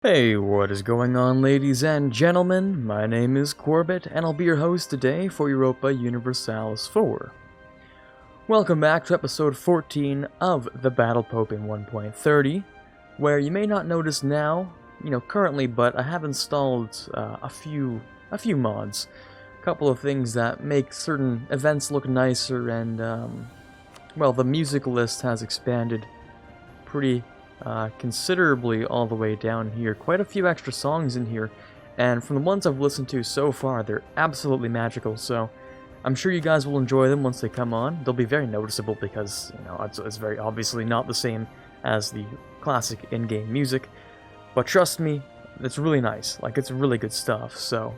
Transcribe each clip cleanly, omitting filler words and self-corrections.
Hey, what is going on, ladies and gentlemen? My name is Quarbit, and I'll be your host today for Europa Universalis 4. Welcome back to episode 14 of the Battle Pope in 1.30, where you may not notice now, currently, but I have installed a few mods. A couple of things that make certain events look nicer, and, well, the music list has expanded pretty considerably all the way down here. Quite a few extra songs in here, and from the ones I've listened to so far, they're absolutely magical, so I'm sure you guys will enjoy them once they come on. They'll be very noticeable because, it's very obviously not the same as the classic in-game music, but trust me, it's really nice. Like, it's really good stuff. So,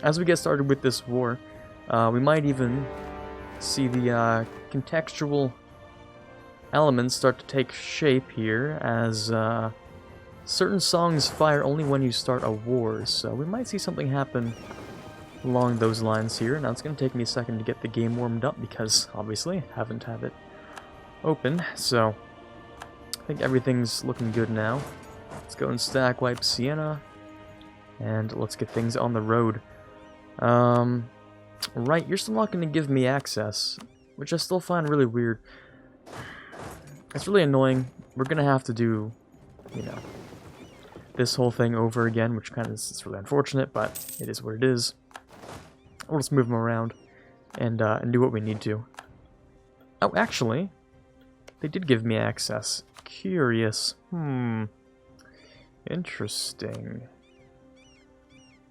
as we get started with this war, we might even see the contextual elements start to take shape here as certain songs fire only when you start a war, so we might see something happen along those lines here. Now it's going to take me a second to get the game warmed up because obviously I haven't had it open, so I think everything's looking good now. Let's go and stack wipe Siena and let's get things on the road. Right, you're still not going to give me access, which I still find really weird. It's really annoying. We're gonna have to do, this whole thing over again, which kind of is really unfortunate, but it is what it is. We'll just move them around and do what we need to. Oh, actually, they did give me access. Curious. Interesting.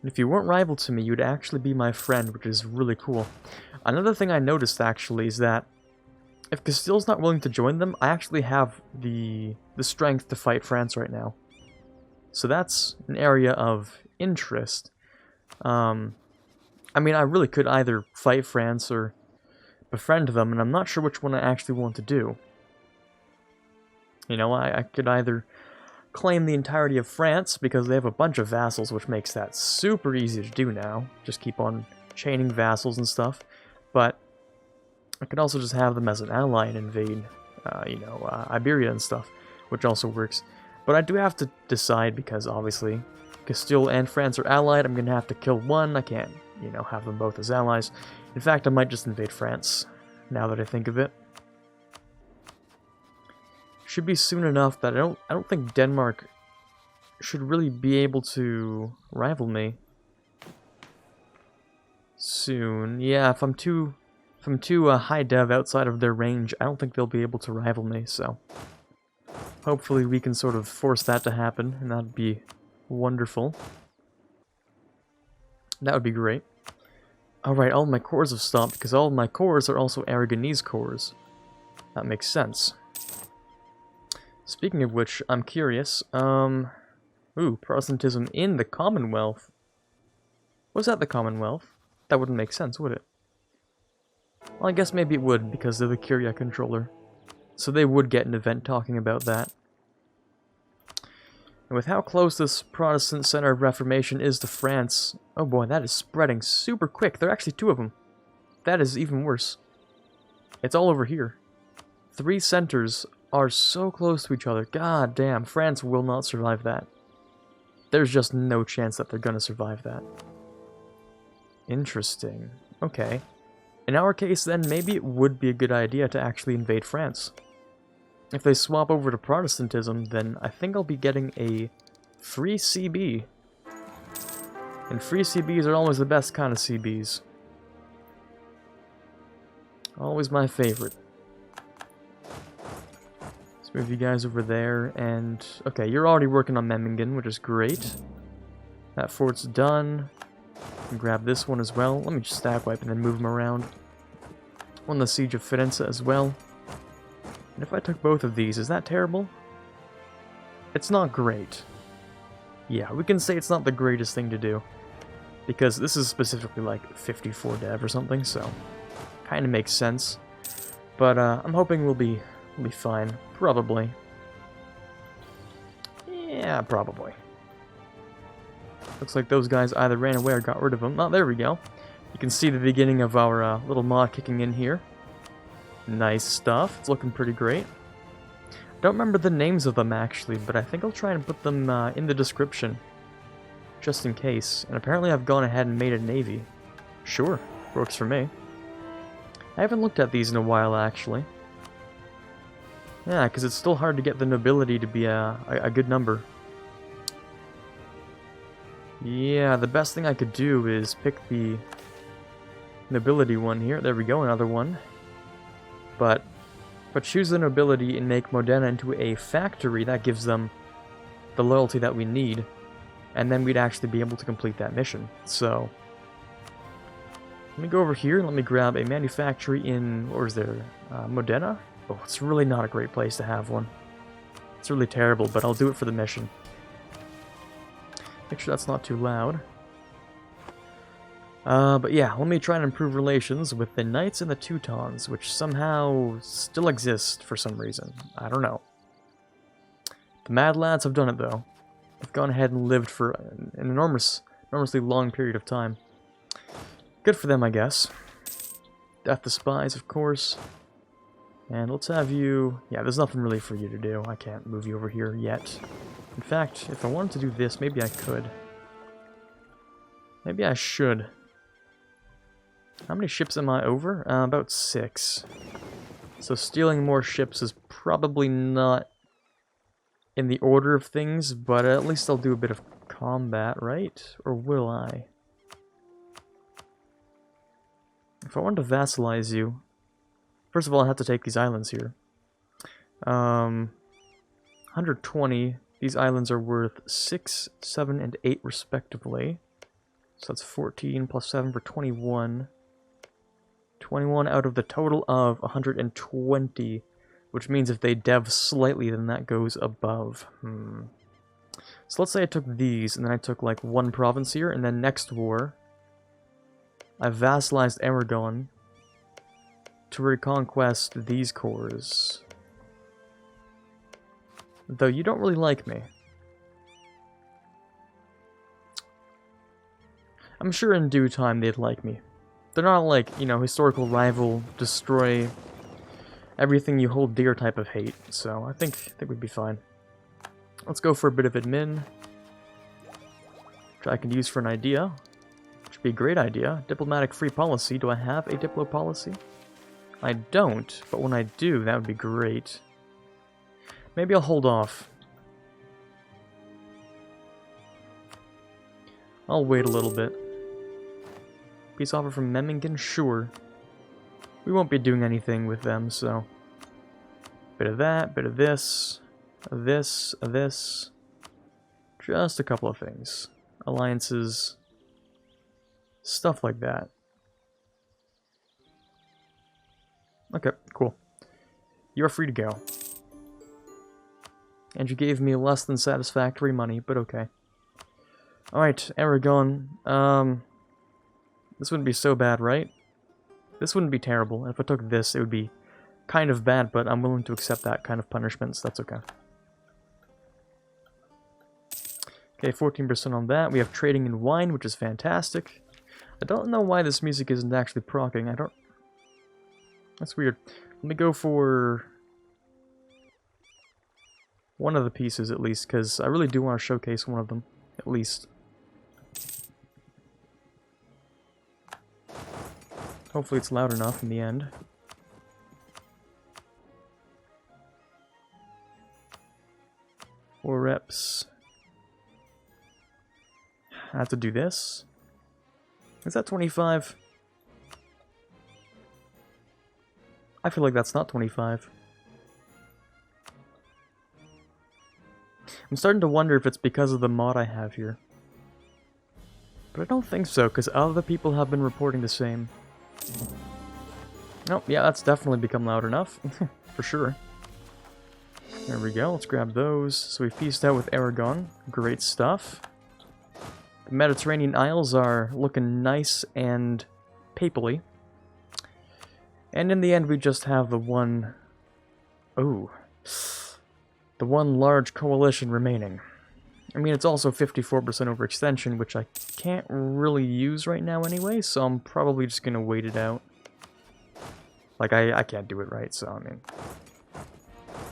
If you weren't rival to me, you'd actually be my friend, which is really cool. Another thing I noticed, actually, is that if Castile's not willing to join them, I actually have the strength to fight France right now. So that's an area of interest. I mean, I really could either fight France or befriend them, and I'm not sure which one I actually want to do. I could either claim the entirety of France, because they have a bunch of vassals, which makes that super easy to do now. Just keep on chaining vassals and stuff. But I could also just have them as an ally and invade, Iberia and stuff, which also works. But I do have to decide because, obviously, Castile and France are allied. I'm going to have to kill one. I can't, have them both as allies. In fact, I might just invade France, now that I think of it. Should be soon enough that I don't think Denmark should really be able to rival me soon. Yeah, if I'm too high dev outside of their range, I don't think they'll be able to rival me, so hopefully we can sort of force that to happen, and that'd be wonderful. That would be great. Alright, all my cores have stopped, because all of my cores are also Aragonese cores. That makes sense. Speaking of which, I'm curious, Protestantism in the Commonwealth. Was that the Commonwealth? That wouldn't make sense, would it? Well, I guess maybe it would, because they're the Curia controller. So they would get an event talking about that. And with how close this Protestant center of Reformation is to France, oh boy, that is spreading super quick. There are actually two of them. That is even worse. It's all over here. 3 centers are so close to each other. God damn, France will not survive that. There's just no chance that they're gonna survive that. Interesting. Okay. In our case, then, maybe it would be a good idea to actually invade France. If they swap over to Protestantism, then I think I'll be getting a free CB. And free CBs are always the best kind of CBs. Always my favorite. Let's move you guys over there, and... okay, you're already working on Memmingen, which is great. That fort's done. Grab this one as well. Let me just stab wipe and then move them around. On the Siege of Firenze as well. And if I took both of these, is that terrible? It's not great. Yeah, we can say it's not the greatest thing to do. Because this is specifically like 54 dev or something, so kind of makes sense. But I'm hoping we'll be fine. Probably. Yeah, probably. Looks like those guys either ran away or got rid of them. Oh, there we go. You can see the beginning of our little mod kicking in here. Nice stuff. It's looking pretty great. Don't remember the names of them actually, but I think I'll try and put them in the description. Just in case. And apparently I've gone ahead and made a navy. Sure, works for me. I haven't looked at these in a while actually. Yeah, because it's still hard to get the nobility to be a good number. Yeah, the best thing I could do is pick the nobility one here. There we go, another one. But choose the nobility and make Modena into a factory. That gives them the loyalty that we need. And then we'd actually be able to complete that mission. So, let me go over here and let me grab a manufactory in, what was there, Modena? Oh, it's really not a great place to have one. It's really terrible, but I'll do it for the mission. Make sure that's not too loud. But yeah, let me try and improve relations with the Knights and the Teutons, which somehow still exist for some reason. I don't know. The Mad Lads have done it, though. They've gone ahead and lived for an enormously long period of time. Good for them, I guess. Death to spies, of course. And let's have you... Yeah, there's nothing really for you to do. I can't move you over here yet. In fact, if I wanted to do this, maybe I could. Maybe I should. How many ships am I over? About 6. So stealing more ships is probably not in the order of things, but at least I'll do a bit of combat, right? Or will I? If I wanted to vassalize you... First of all, I have to take these islands here. 120. These islands are worth 6, 7, and 8 respectively. So that's 14 plus 7 for 21. 21 out of the total of 120. Which means if they dev slightly, then that goes above. So let's say I took these, and then I took like one province here, and then next war, I vassalized Aragon to reconquest these cores. Though you don't really like me. I'm sure in due time they'd like me. They're not like, you know, historical rival, destroy everything you hold dear type of hate, so I think we'd be fine. Let's go for a bit of admin, which I can use for an idea. Should be a great idea. Diplomatic free policy. Do I have a diplo policy? I don't, but when I do, that would be great. Maybe I'll hold off. I'll wait a little bit. Peace offer from Memmingen? Sure. We won't be doing anything with them, so... Bit of that, bit of this, this. Just a couple of things. Alliances. Stuff like that. Okay, cool. You're free to go. And you gave me less than satisfactory money, but okay. Alright, Aragon. This wouldn't be so bad, right? This wouldn't be terrible. If I took this, it would be kind of bad, but I'm willing to accept that kind of punishment, so that's okay. Okay, 14% on that. We have trading in wine, which is fantastic. I don't know why this music isn't actually proccing. I don't... That's weird. Let me go for one of the pieces, at least, because I really do want to showcase one of them, at least. Hopefully it's loud enough in the end. Four reps. I have to do this. Is that 25? I feel like that's not 25. I'm starting to wonder if it's because of the mod I have here. But I don't think so, because other people have been reporting the same. Oh, yeah, that's definitely become loud enough. For sure. There we go, let's grab those. So we feast out with Aragon. Great stuff. The Mediterranean Isles are looking nice and papally. And in the end, we just have the one... Oh. The one large coalition remaining. I mean, it's also 54% overextension, which I can't really use right now anyway, so I'm probably just gonna wait it out. Like, I can't do it right, so I mean...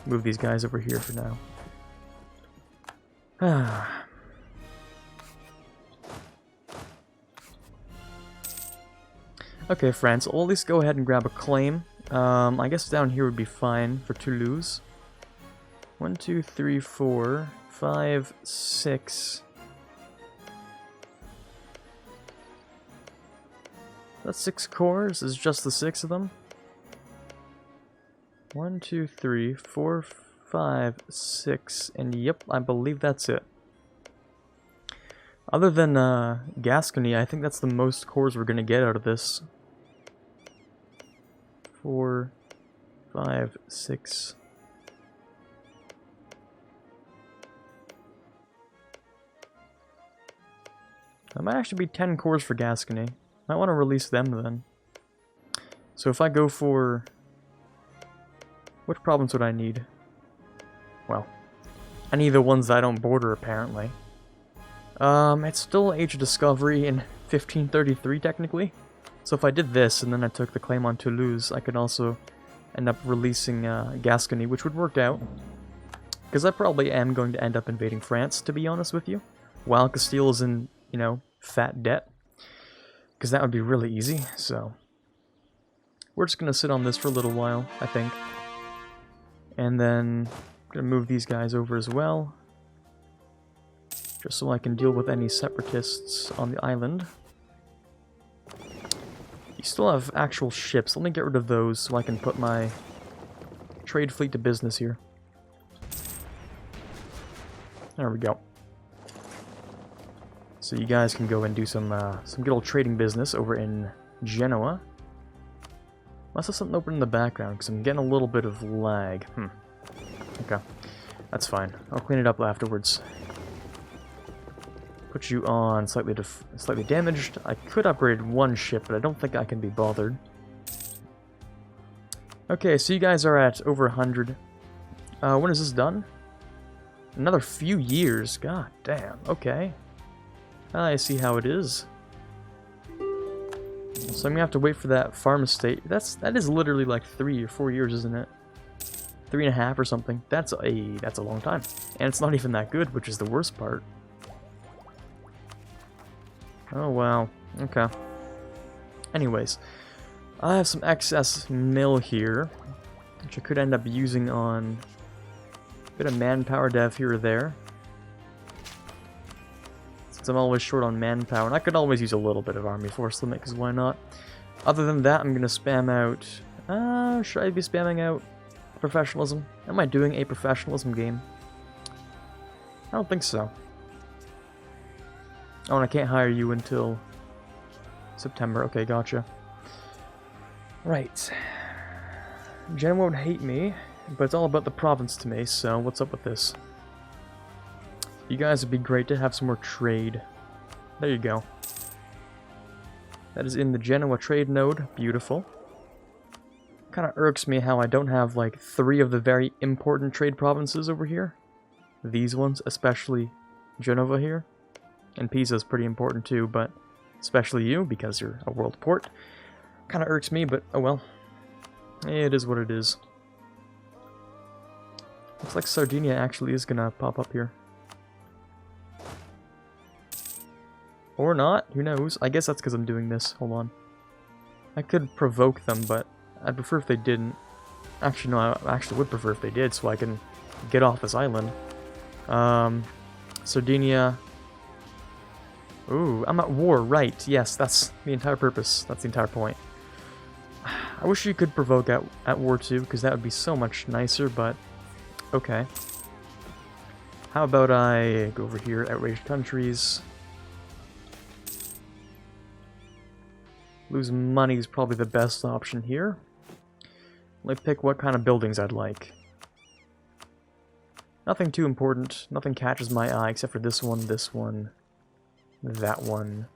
move these guys over here for now. Okay, France, I'll at least go ahead and grab a claim. I guess down here would be fine for Toulouse. 1, 2, 3, 4, 5, 6. That's 6 cores? Is just the 6 of them? 1, 2, 3, 4, 5, 6, and yep, I believe that's it. Other than Gascony, I think that's the most cores we're gonna get out of this. 4, 5, 6. That might actually be 10 cores for Gascony. Might want to release them then. So if I go for... Which province would I need? Well, I need the ones that I don't border, apparently. It's still Age of Discovery in 1533, technically. So if I did this, and then I took the claim on Toulouse, I could also end up releasing Gascony, which would work out. Because I probably am going to end up invading France, to be honest with you. While Castile is in, you know, fat debt. Because that would be really easy, so... We're just going to sit on this for a little while, I think. And then... I'm going to move these guys over as well. Just so I can deal with any separatists on the island. You still have actual ships. Let me get rid of those so I can put my trade fleet to business here. There we go. So you guys can go and do some good old trading business over in Genoa. Must have something open in the background because I'm getting a little bit of lag. Okay, that's fine. I'll clean it up afterwards. Put you on slightly damaged. I could upgrade one ship, but I don't think I can be bothered. Okay, so you guys are at over 100. When is this done? Another few years. God damn. Okay. I see how it is. So I'm gonna have to wait for that farm estate. That is literally like 3 or 4 years, isn't it? 3.5 or something. That's a long time, and it's not even that good, which is the worst part. Oh wow. Okay. Anyways, I have some excess mill here, which I could end up using on a bit of manpower dev here or there. Since I'm always short on manpower, and I could always use a little bit of army force limit, because why not? Other than that, I'm going to spam out... should I be spamming out professionalism? Am I doing a professionalism game? I don't think so. Oh, and I can't hire you until September. Okay, gotcha. Right. Genoa would hate me, but it's all about the province to me, so what's up with this? You guys would be great to have some more trade. There you go. That is in the Genoa trade node. Beautiful. Kind of irks me how I don't have like 3 of the very important trade provinces over here. These ones, especially Genova here. And Pisa is pretty important too, but especially you, because you're a world port. Kind of irks me, but oh well. It is what it is. Looks like Sardinia actually is gonna pop up here. Or not, who knows? I guess that's because I'm doing this. Hold on. I could provoke them, but I'd prefer if they didn't. Actually, no, I actually would prefer if they did, so I can get off this island. Sardinia. Ooh, I'm at war, right. Yes, that's the entire purpose. That's the entire point. I wish you could provoke at war too, because that would be so much nicer, but okay. How about I go over here, outraged countries. Lose money is probably the best option here. Let me pick what kind of buildings I'd like. Nothing too important. Nothing catches my eye except for this one, that one.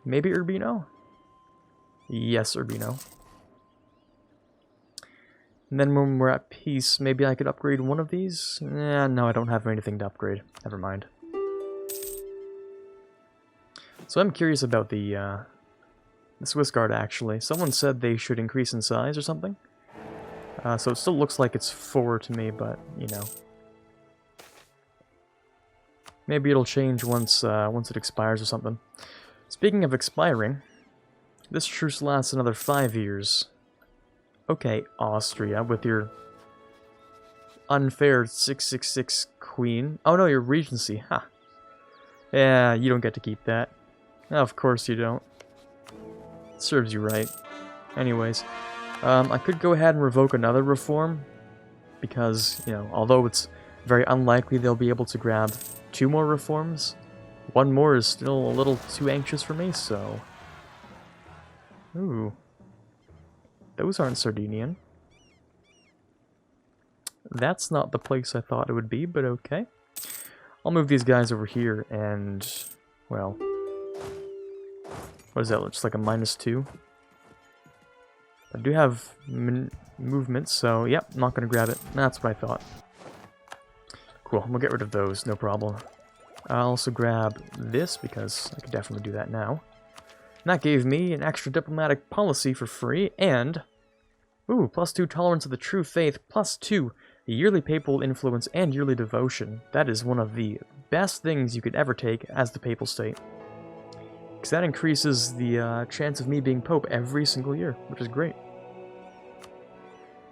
Maybe Urbino? Yes, Urbino. And then when we're at peace, maybe I could upgrade one of these? No, I don't have anything to upgrade. Never mind. So I'm curious about the Swiss Guard, actually. Someone said they should increase in size or something. So it still looks like it's 4 to me, but, you know. Maybe it'll change once it expires or something. Speaking of expiring, this truce lasts another 5 years. Okay, Austria, with your unfair 666 queen. Oh no, your regency, ha. Yeah, you don't get to keep that. Of course you don't. Serves you right. Anyways, I could go ahead and revoke another reform, because, you know, although it's very unlikely they'll be able to grab 2 more reforms, 1 more is still a little too anxious for me, so... Ooh. Those aren't Sardinian. That's not the place I thought it would be, but okay. I'll move these guys over here and, well... What is that, just like a -2? I do have movement, so yep, I'm not going to grab it. That's what I thought. Cool, we'll get rid of those, no problem. I'll also grab this, because I could definitely do that now. And that gave me an extra diplomatic policy for free, and... Ooh, +2 tolerance of the true faith, +2 yearly papal influence and yearly devotion. That is one of the best things you could ever take as the Papal State. Because that increases the chance of me being Pope every single year, which is great.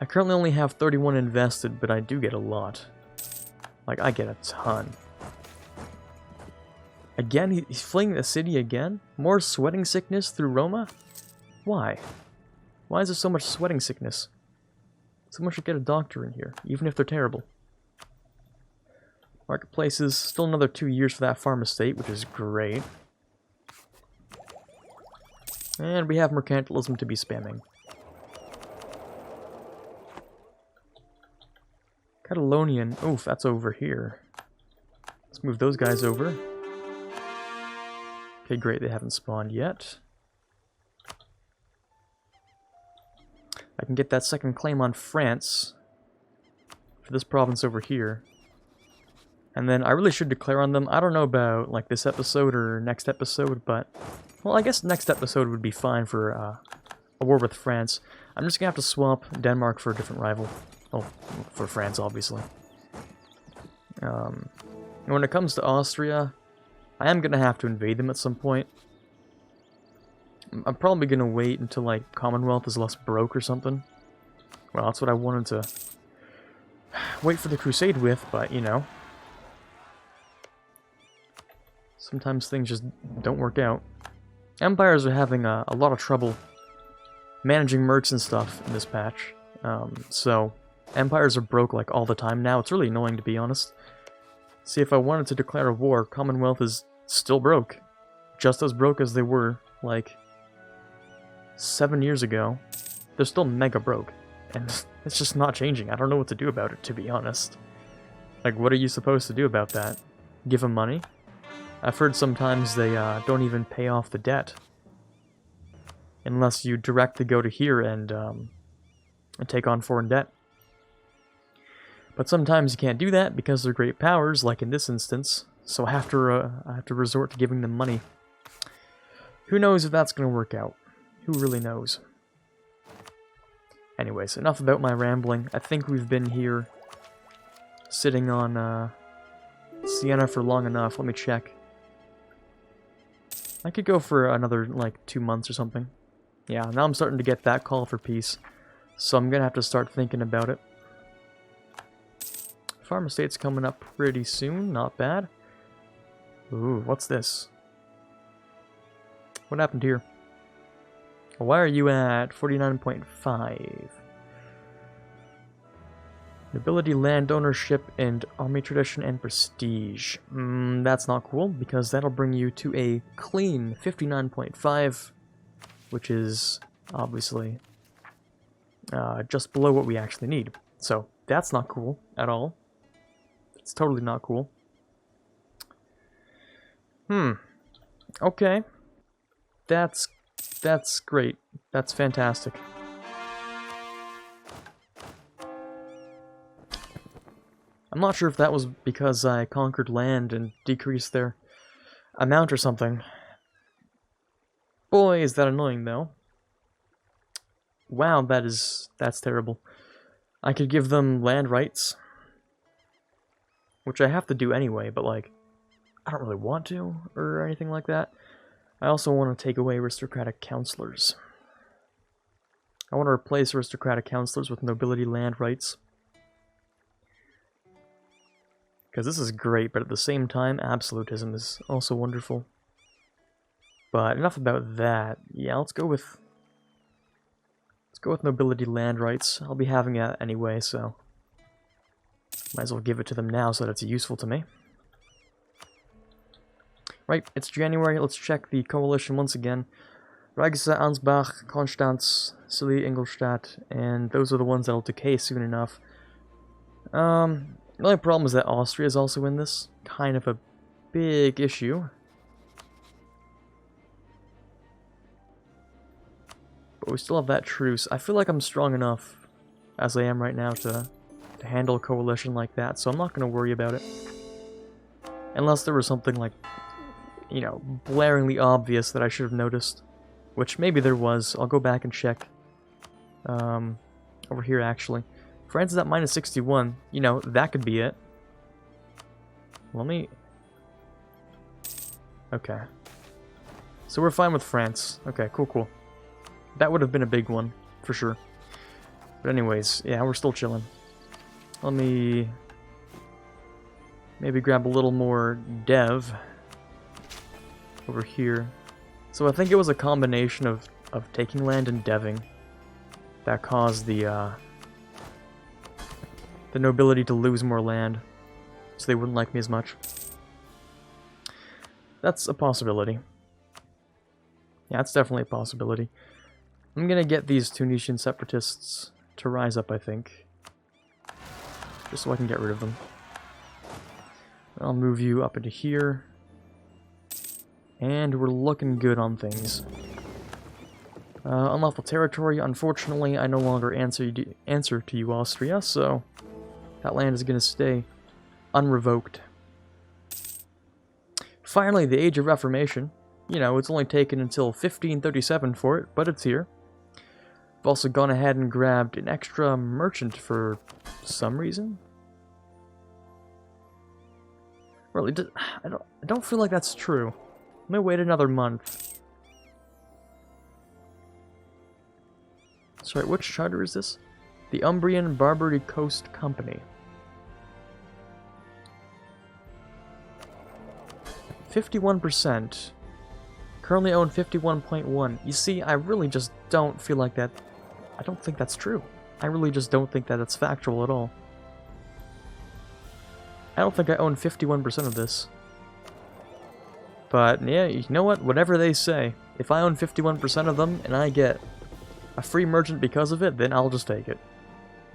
I currently only have 31 invested, but I do get a lot. Like, I get a ton. Again, he's fleeing the city again? More sweating sickness through Roma? Why? Why is there so much sweating sickness? Someone should get a doctor in here, even if they're terrible. Marketplaces, still another 2 years for that farm estate, which is great. And we have mercantilism to be spamming. Catalonian, oof, that's over here. Let's move those guys over. Okay, great, they haven't spawned yet. I can get that second claim on France for this province over here. And then I really should declare on them. I don't know about like this episode or next episode, but... Well, I guess next episode would be fine for a war with France. I'm just going to have to swap Denmark for a different rival. Oh, for France, obviously. And when it comes to Austria, I am going to have to invade them at some point. I'm probably going to wait until, like, Commonwealth is less broke or something. Well, that's what I wanted to wait for the Crusade with, but, you know. Sometimes things just don't work out. Empires are having a lot of trouble managing mercs and stuff in this patch. So, empires are broke, like, all the time now. It's really annoying, to be honest. See, if I wanted to declare a war, Commonwealth is still broke. Just as broke as they were, like... 7 years ago. They're still mega broke, and it's just not changing. I don't know what to do about it, to be honest. Like, what are you supposed to do about that? Give them money? I've heard sometimes they don't even pay off the debt. Unless you directly go to here and take on foreign debt. But sometimes you can't do that because they're great powers, like in this instance, so I have to resort to giving them money. Who knows if that's going to work out? Who really knows? Anyways, enough about my rambling. I think we've been here sitting on Siena for long enough. Let me check. I could go for another, like, 2 months or something. Yeah, now I'm starting to get that call for peace. So I'm gonna have to start thinking about it. Farm estate's coming up pretty soon. Not bad. Ooh, what's this? What happened here? Why are you at 49.5? Nobility, land ownership, and army tradition and prestige. That's not cool, because that'll bring you to a clean 59.5, which is obviously just below what we actually need. So that's not cool at all. It's totally not cool. Okay. That's great. That's fantastic. I'm not sure if that was because I conquered land and decreased their amount or something. Boy, is that annoying, though. Wow, that's terrible. I could give them land rights, which I have to do anyway, but like, I don't really want to, or anything like that. I also want to take away aristocratic councillors. I want to replace aristocratic councillors with nobility land rights. Because this is great, but at the same time, absolutism is also wonderful. But enough about that. Yeah, let's go with nobility land rights. I'll be having it anyway, so might as well give it to them now so that it's useful to me. Right, it's January. Let's check the coalition once again. Reichse, Ansbach, Konstanz, Silly, Ingolstadt, and those are the ones that'll decay soon enough. The only problem is that Austria is also in this. Kind of a big issue. But we still have that truce. I feel like I'm strong enough, as I am right now, to handle a coalition like that, so I'm not going to worry about it. Unless there was something like, you know, blaringly obvious that I should have noticed. Which maybe there was. I'll go back and check. Over here, actually. France is at minus 61. You know, that could be it. Let me... Okay. So we're fine with France. Okay, cool. That would have been a big one, for sure. But anyways, yeah, we're still chilling. Let me... maybe grab a little more dev over here. So I think it was a combination of taking land and deving that caused the nobility to lose more land, so they wouldn't like me as much. That's a possibility. Yeah, that's definitely a possibility. I'm gonna get these Tunisian separatists to rise up, I think. Just so I can get rid of them. I'll move you up into here. And we're looking good on things. Unlawful territory, unfortunately, I no longer answer to you, Austria, so that land is going to stay unrevoked. Finally, the Age of Reformation. You know, it's only taken until 1537 for it, but it's here. I've also gone ahead and grabbed an extra merchant for some reason. Really, I don't feel like that's true. Let me wait another month. Sorry, which charter is this? The Umbrian Barbary Coast Company. 51%. Currently own 51.1. You see, I really just don't feel like that. I don't think that's true. I really just don't think that it's factual at all. I don't think I own 51% of this. But, yeah, you know what? Whatever they say. If I own 51% of them, and I get a free merchant because of it, then I'll just take it.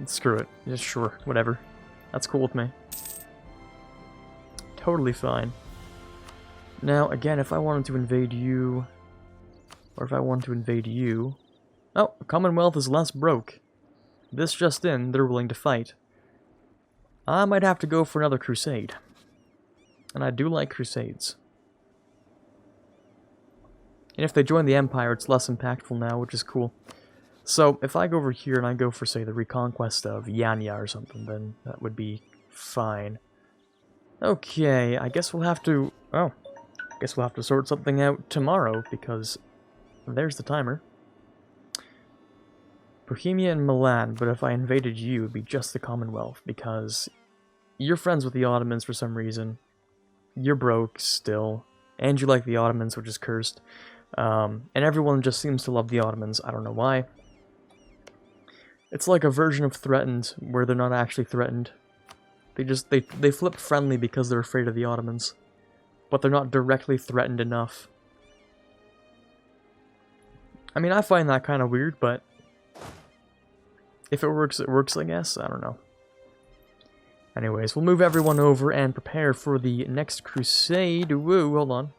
Screw it. Just sure, whatever. That's cool with me. Totally fine. Now, again, if I wanted to invade you... Or if I wanted to invade you... Oh, Commonwealth is less broke. This just in, they're willing to fight. I might have to go for another crusade. And I do like crusades. And if they join the Empire, it's less impactful now, which is cool. So, if I go over here and I go for, say, the reconquest of Yanya or something, then that would be fine. Okay, I guess we'll have to... Oh, I guess we'll have to sort something out tomorrow, because there's the timer. Bohemia and Milan, but if I invaded you, it would be just the Commonwealth, because you're friends with the Ottomans for some reason. You're broke still, and you like the Ottomans, which is cursed. And everyone just seems to love the Ottomans. I don't know why. It's like a version of threatened, where they're not actually threatened. They flip friendly because they're afraid of the Ottomans. But they're not directly threatened enough. I mean, I find that kind of weird, but if it works, I guess. I don't know. Anyways, we'll move everyone over and prepare for the next crusade. Woo, hold on.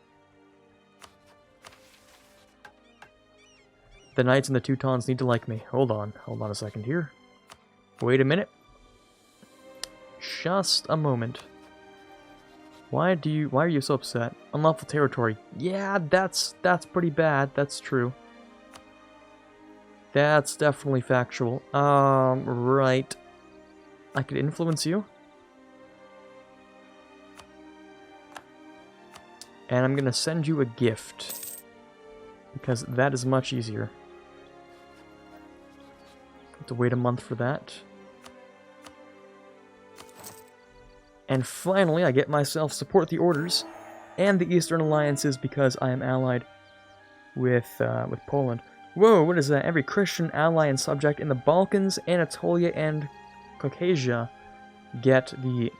The Knights and the Teutons need to like me. Hold on a second here. Wait a minute. Just a moment. Why are you so upset? Unlawful territory. Yeah, that's pretty bad. That's true. That's definitely factual. Right. I could influence you. And I'm gonna send you a gift, because that is much easier. Have to wait a month for that. And finally, I get myself support the orders and the Eastern Alliances because I am allied with Poland. Whoa, what is that? Every Christian ally and subject in the Balkans, Anatolia, and Caucasia get the...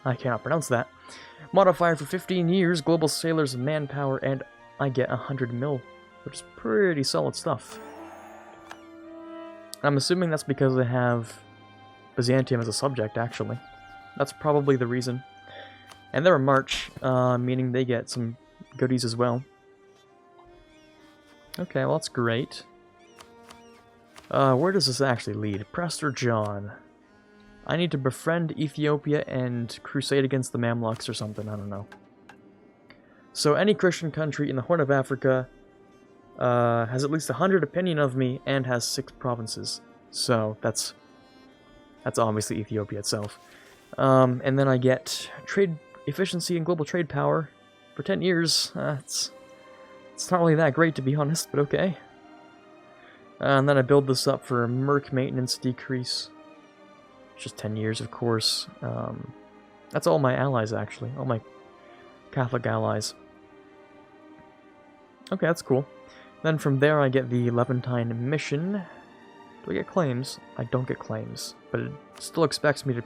I cannot pronounce that. Modifier for 15 years, global sailors, manpower, and I get 100 mil, which is pretty solid stuff. I'm assuming that's because they have Byzantium as a subject, actually. That's probably the reason. And they're a march, meaning they get some goodies as well. Okay, well that's great. Where does this actually lead? Prester John. I need to befriend Ethiopia and crusade against the Mamluks or something, I don't know. So any Christian country in the Horn of Africa has at least 100 opinion of me and has 6 provinces. So that's obviously Ethiopia itself. And then I get trade efficiency and global trade power for 10 years. It's not really that great, to be honest, but okay. And then I build this up for merc maintenance decrease. Just 10 years, of course. That's all my allies, actually. All my Catholic allies. Okay, that's cool. Then from there I get the Levantine mission. Do I get claims? I don't get claims, but it still expects me to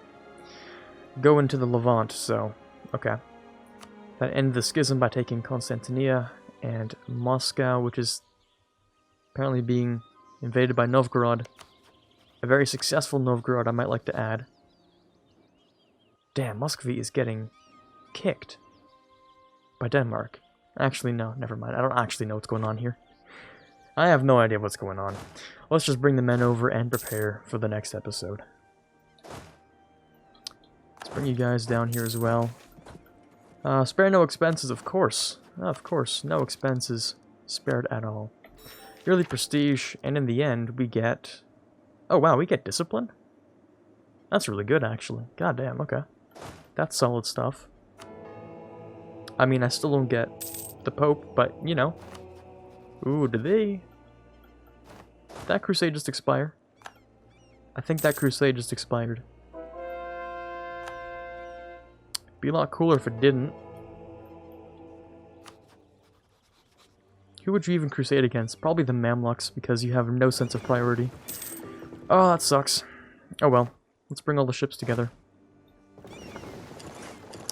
go into the Levant, so... okay. That ended the schism by taking Constantinia and Moscow, which is apparently being invaded by Novgorod. A very successful Novgorod, I might like to add. Damn, Muscovy is getting kicked by Denmark. Actually, no, never mind. I don't actually know what's going on here. I have no idea what's going on. Let's just bring the men over and prepare for the next episode. Let's bring you guys down here as well. Spare no expenses, of course. Of course, no expenses spared at all. Yearly prestige, and in the end, we get... oh wow, we get discipline? That's really good, actually. God damn, okay. That's solid stuff. I mean, I still don't get the Pope, but, you know. Ooh, did they... did that crusade just expire? I think that crusade just expired. Be a lot cooler if it didn't. Who would you even crusade against? Probably the Mamluks, because you have no sense of priority. Oh, that sucks. Oh well. Let's bring all the ships together.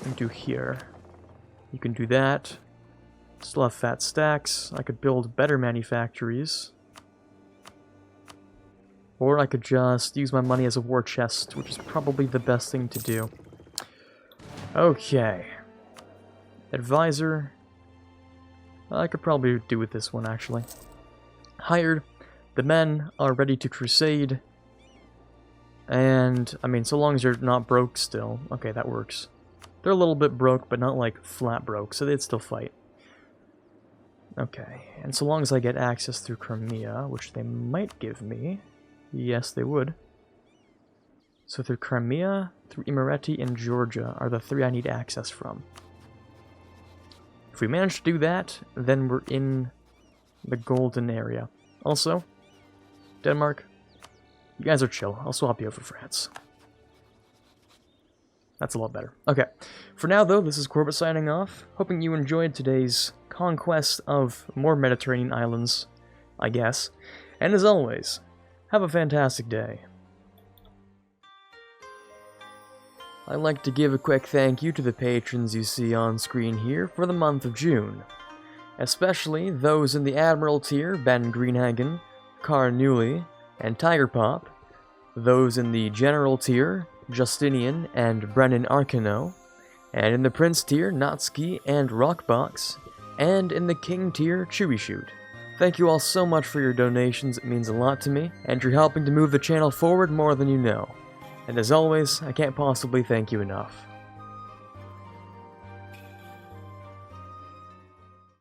And do here. You can do that. Still have fat stacks. I could build better manufactories. Or I could just use my money as a war chest, which is probably the best thing to do. Okay. Advisor. I could probably do with this one, actually. Hired. The men are ready to crusade. And, I mean, so long as you're not broke still. Okay, that works. They're a little bit broke, but not, like, flat broke, so they'd still fight. Okay, and so long as I get access through Crimea, which they might give me. Yes, they would. So through Crimea, through Imereti, and Georgia are the 3 I need access from. If we manage to do that, then we're in the golden area. Also, Denmark, you guys are chill. I'll swap you over for France. That's a lot better. Okay, for now though, this is Quarbit signing off. Hoping you enjoyed today's conquest of more Mediterranean islands, I guess. And as always, have a fantastic day. I'd like to give a quick thank you to the patrons you see on screen here for the month of June. Especially those in the Admiral tier, Ben Greenhagen, Car Newley, and Tiger Pop. Those in the General tier, Justinian and Brennan Arcano. And in the Prince tier, Natsuki and Rockbox. And in the King tier, Chewy Shoot. Thank you all so much for your donations, it means a lot to me, and you're helping to move the channel forward more than you know. And as always, I can't possibly thank you enough.